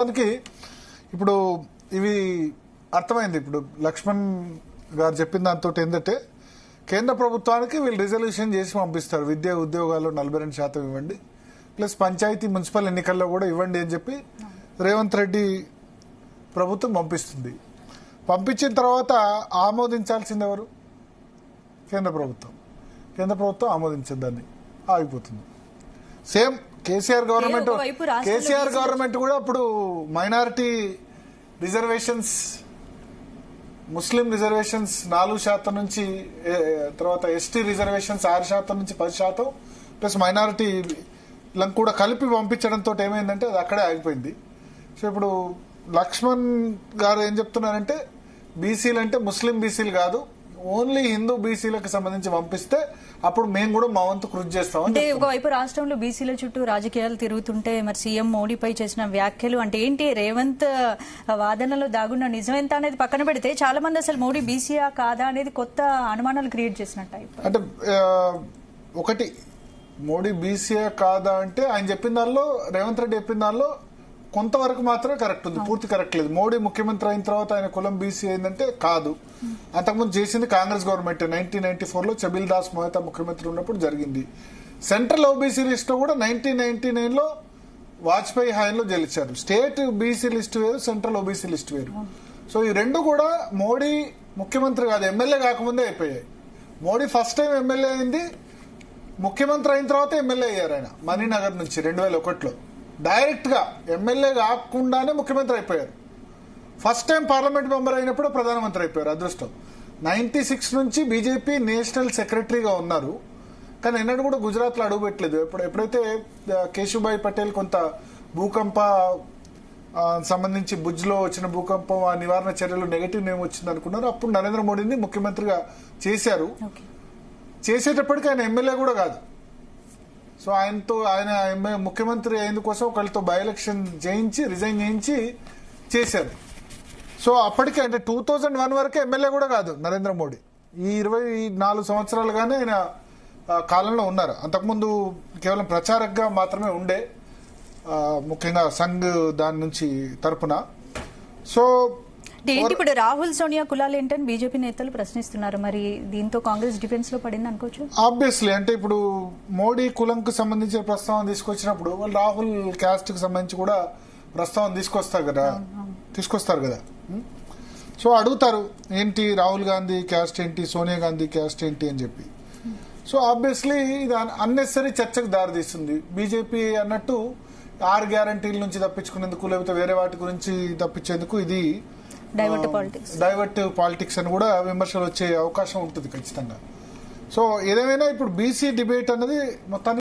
దానికి ఇప్పుడు ఇవి అర్థమైంది. ఇప్పుడు లక్ష్మణ్ గారు చెప్పిన దాంతో ఏంటంటే కేంద్ర ప్రభుత్వానికి వీళ్ళు రిజల్యూషన్ చేసి పంపిస్తారు. విద్యా ఉద్యోగాల్లో 42% ఇవ్వండి, ప్లస్ పంచాయతీ మున్సిపల్ ఎన్నికల్లో కూడా ఇవ్వండి అని చెప్పి రేవంత్ రెడ్డి ప్రభుత్వం పంపిస్తుంది. పంపించిన తర్వాత ఆమోదించాల్సింది ఎవరు? కేంద్ర ప్రభుత్వం. కేంద్ర ప్రభుత్వం ఆమోదించదు, దాన్ని ఆగిపోతుంది. సేమ్ కేసీఆర్ గవర్నమెంట్ కూడా అప్పుడు మైనారిటీ రిజర్వేషన్స్, ముస్లిం రిజర్వేషన్స్ 4% నుంచి, తర్వాత ఎస్టీ రిజర్వేషన్స్ 6% నుంచి 10%, ప్లస్ మైనారిటీలను కూడా కలిపి పంపించడంతో ఏమైందంటే అది అక్కడే ఆగిపోయింది. సో ఇప్పుడు లక్ష్మణ్ గారు ఏం చెప్తున్నారంటే బీసీలు అంటే ముస్లిం బీసీలు కాదు, ఓన్లీ హిందూ బీసీలకు సంబంధించి పంపిస్తే అప్పుడు మేము కూడా మా వంతు కృషి చేస్తాం. అంటే ఒకవైపు రాష్ట్రంలో బీసీల చుట్టూ రాజకీయాలు తిరుగుతుంటే మరి సీఎం మోడీపై చేసిన వ్యాఖ్యలు అంటే ఏంటి, రేవంత్ వాదనలో దాగున్న నిజం ఎంత అనేది పక్కన పెడితే చాలా మంది అసలు మోడీ బీసీయా కాదా అనేది కొత్త అనుమానాలు క్రియేట్ చేసినట్టు. అంటే ఒకటి, మోడీ బీసీయా కాదా అంటే ఆయన చెప్పిన దానిలో, రేవంత్ రెడ్డి చెప్పిన దానిలో కొంతవరకు మాత్రమే కరెక్ట్ ఉంది, పూర్తి కరెక్ట్ లేదు. మోడీ ముఖ్యమంత్రి అయిన తర్వాత ఆయన కులం బీసీ అయిందంటే కాదు. అంతకుముందు చేసింది కాంగ్రెస్ గవర్నమెంట్. 1994లో చబిల్ దాస్ మొహతా ముఖ్యమంత్రి ఉన్నప్పుడు జరిగింది. సెంట్రల్ ఓబీసీ లిస్ట్ లో కూడా 1999లో వాజ్పేయి హయాంలో గెలిచారు. స్టేట్ బీసీ లిస్ట్ వేరు, సెంట్రల్ ఓబీసీ లిస్ట్ వేరు. సో ఈ రెండు కూడా మోడీ ముఖ్యమంత్రి కాదు, ఎమ్మెల్యే కాకముందే అయిపోయాయి. మోడీ ఫస్ట్ టైం ఎమ్మెల్యే అయింది, ముఖ్యమంత్రి అయిన తర్వాత ఎమ్మెల్యే అయ్యారు ఆయన మణినగర్ నుంచి 2001లో. డైరెక్ట్ గా ఎమ్మెల్యే కాకుండానే ముఖ్యమంత్రి అయిపోయారు. ఫస్ట్ టైం పార్లమెంట్ మెంబర్ అయినప్పుడు ప్రధానమంత్రి అయిపోయారు. అదృష్టం. 96 నుంచి బీజేపీ నేషనల్ సెక్రటరీగా ఉన్నారు, కానీ ఎన్నడూ కూడా గుజరాత్ లో అడుగు పెట్టలేదు. ఎప్పుడైతే కేశుభాయ్ పటేల్ కొంత భూకంప సంబంధించి భుజ్ లో వచ్చిన భూకంపం ఆ నివారణ చర్యలు నెగటివ్ నేమ్ వచ్చింది అనుకున్నారు, అప్పుడు నరేంద్ర మోడీని ముఖ్యమంత్రిగా చేశారు. చేసేటప్పటికి ఆయన ఎమ్మెల్యే కూడా కాదు. సో ఆయన ముఖ్యమంత్రి అయినందుకోసం ఒకళ్ళతో బై ఎలక్షన్ చేయించి రిజైన్ చేయించి చేశారు. సో అప్పటికే అంటే 2001 వరకే ఎమ్మెల్యే కూడా కాదు నరేంద్ర మోడీ. ఈ 24 సంవత్సరాలుగానే ఆయన కాలంలో ఉన్నారు. అంతకుముందు కేవలం ప్రచారకగా మాత్రమే ఉండే, ముఖ్యంగా సంఘ్ దాని నుంచి తరపున. సో ఏంటి ఇప్పుడు రాహుల్ సోనియా కులాలు ఏంటని బీజేపీ నేతలు ప్రశ్నిస్తున్నారు. మరి దీంతో కాంగ్రెస్ డిఫెన్స్ లో పడింది అనుకోవచ్చు. ఆబ్వియస్లీ అంటే ఇప్పుడు మోడీ కులంకు సంబంధించిన ప్రస్తావన తీసుకొచ్చినప్పుడు వాళ్ళు రాహుల్ క్యాస్ట్ కి సంబంధించి కూడా ప్రస్తావన తీసుకొస్తారు కదా. సో అడుగుతారు ఏంటి రాహుల్ గాంధీ క్యాస్ట్ ఏంటి, సోనియా గాంధీ క్యాస్ట్ ఏంటి అని చెప్పి. సో ఆబ్వియస్లీ ఇది అన్నెసరీ చర్చకు దారితీస్తుంది. బీజేపీ అన్నట్టు 6 గ్యారంటీల నుంచి తప్పించుకునేందుకు, లేకపోతే వేరే వాటి గురించి తప్పించేందుకు ఇది డైవర్ట్ పాలిటిక్స్ అని కూడా విమర్శలు వచ్చే అవకాశం ఉంటుంది ఖచ్చితంగా. సో ఏదేమైనా ఇప్పుడు బీసీ డిబేట్ అన్నది మొత్తానికి